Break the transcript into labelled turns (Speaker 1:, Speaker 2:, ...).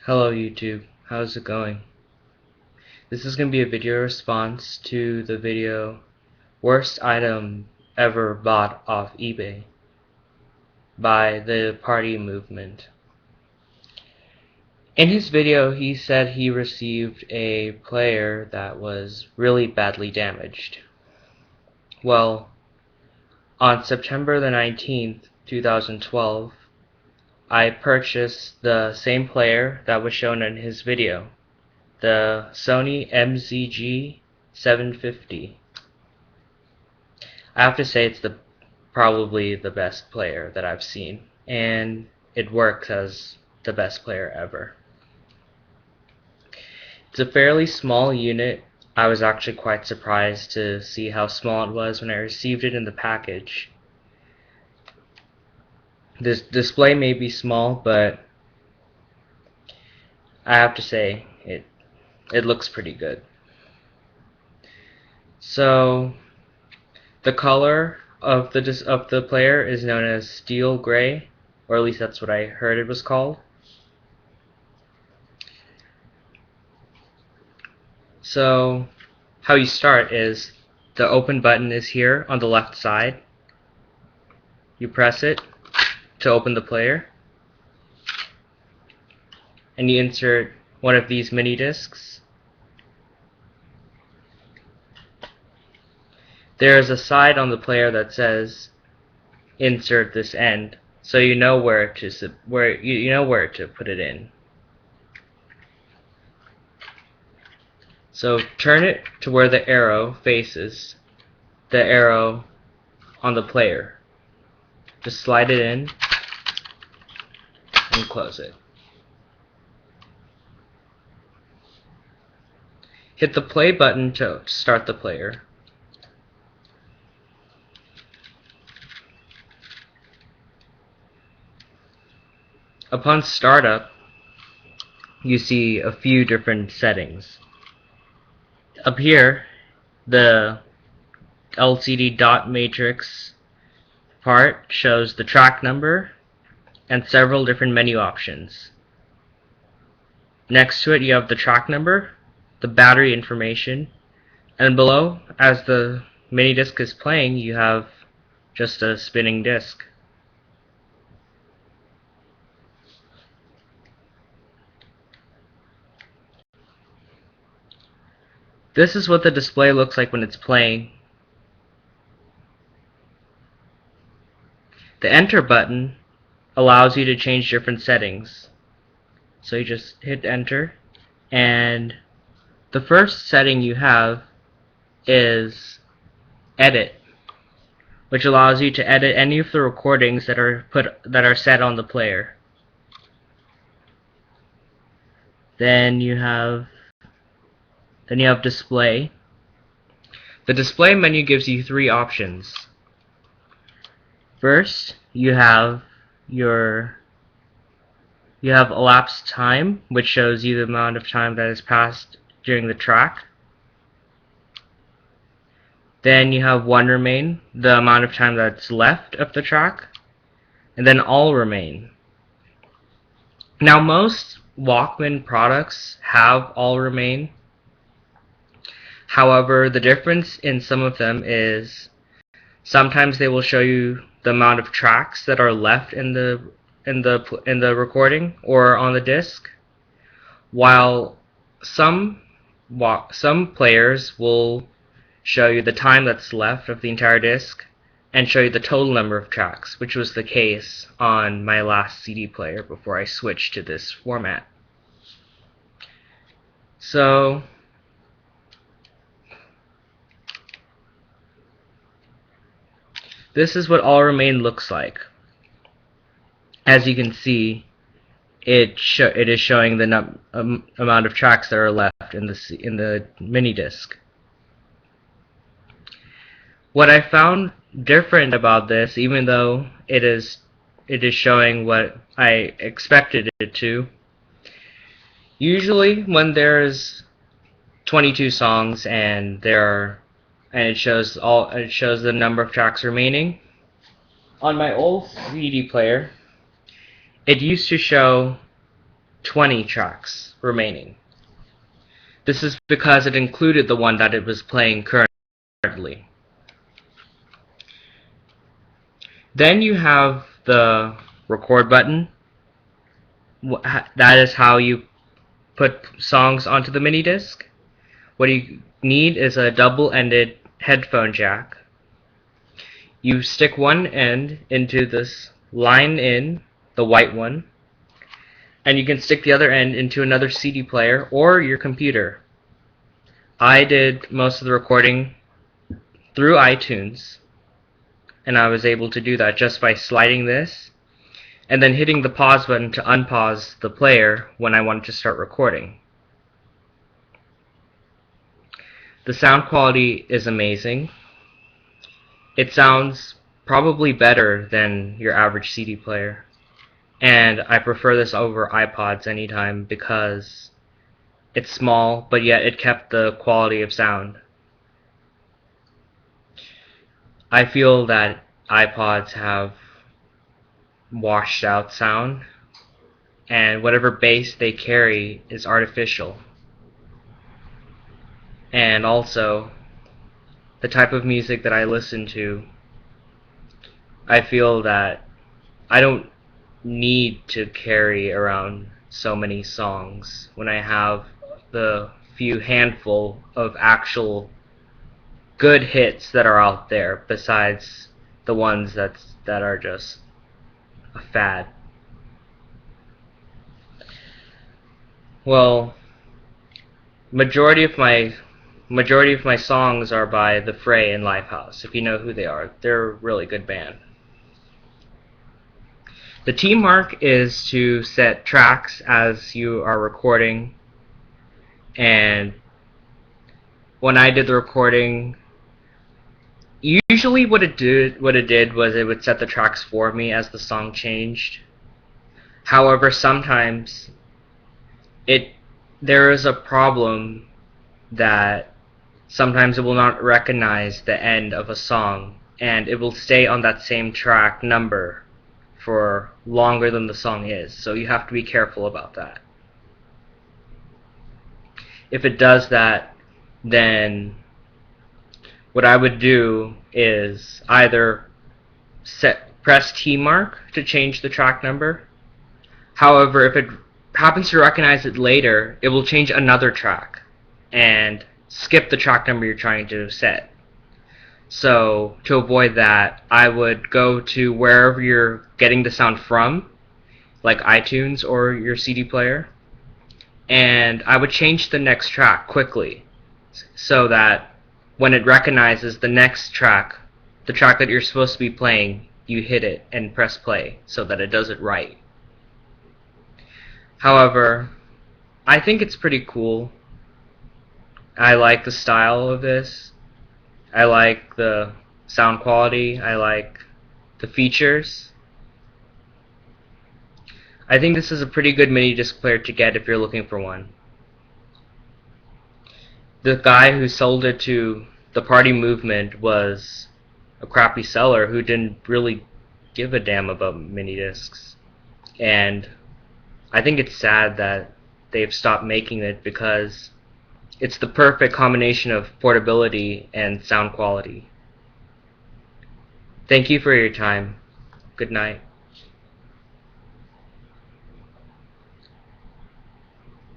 Speaker 1: Hello YouTube, how's it going? This is going to be a video response to the video Worst Item Ever Bought Off eBay by the Party Movement. In his video he said he received a player that was really badly damaged. Well, on September the 19th, 2012, I purchased the same player that was shown in his video, the Sony MZ-G750. I have to say it's probably the best player that I've seen, and it works as the best player ever. It's a fairly small unit. I was actually quite surprised to see how small it was when I received it in the package. This display may be small, but I have to say it looks pretty good. So the color of the player is known as steel gray, or at least that's what I heard it was called. So how you start is the open button is here on the left side. You press it to open the player, and you insert one of these mini discs. There is a side on the player that says insert this end, so you know where to put it in. So turn it to where the arrow faces the arrow on the player. Just slide it in and close it. Hit the play button to start the player. Upon startup, you see a few different settings. Up here, the LCD dot matrix part shows the track number and several different menu options. Next to it you have the track number, the battery information, and below, as the mini disc is playing, you have just a spinning disc. This is what the display looks like when it's playing. The enter button allows you to change different settings. So you just hit enter, and the first setting you have is edit, which allows you to edit any of the recordings that are set on the player. Then you have display. The display menu gives you three options. First, you have elapsed time, which shows you the amount of time that has passed during the track. Then you have one remain, the amount of time that's left of the track, and then all remain. Now most Walkman products have all remain. However, the difference in some of them is sometimes they will show you the amount of tracks that are left in the recording or on the disc, while some players will show you the time that's left of the entire disc and show you the total number of tracks, which was the case on my last CD player before I switched to this format. So this is what all remain looks like. As you can see, it is showing the amount of tracks that are left in the mini disc. What I found different about this, even though it is showing what I expected it to, usually when there's 22 songs and it shows the number of tracks remaining. On my old CD player, it used to show 20 tracks remaining. This is because it included the one that it was playing currently. Then you have the record button. That is how you put songs onto the mini disc. What you need is a double-ended headphone jack. You stick one end into this line in, the white one, and you can stick the other end into another CD player or your computer. I did most of the recording through iTunes, and I was able to do that just by sliding this and then hitting the pause button to unpause the player when I wanted to start recording. The sound quality is amazing. It sounds probably better than your average CD player, and I prefer this over iPods anytime because it's small, but yet it kept the quality of sound. I feel that iPods have washed out sound, and whatever bass they carry is artificial. And also, the type of music that I listen to, I feel that I don't need to carry around so many songs when I have the few handful of actual good hits that are out there, besides the ones that are just a fad. Well, majority of my songs are by The Fray and Lifehouse. If you know who they are, they're a really good band. The T mark is to set tracks as you are recording, and when I did the recording, usually what it did was it would set the tracks for me as the song changed. However, sometimes there is a problem that sometimes it will not recognize the end of a song, and it will stay on that same track number for longer than the song is, so you have to be careful about that. If it does that, then what I would do is either press T mark to change the track number. However, if it happens to recognize it later, it will change another track and skip the track number you're trying to set. So to avoid that, I would go to wherever you're getting the sound from, like iTunes or your CD player, and I would change the next track quickly so that when it recognizes the next track, the track that you're supposed to be playing, you hit it and press play so that it does it right. However, I think it's pretty cool. I like the style of this. I like the sound quality. I like the features. I think this is a pretty good mini disc player to get if you're looking for one. The guy who sold it to the party movement was a crappy seller who didn't really give a damn about mini discs. And I think it's sad that they've stopped making it because it's the perfect combination of portability and sound quality. Thank you for your time. Good night.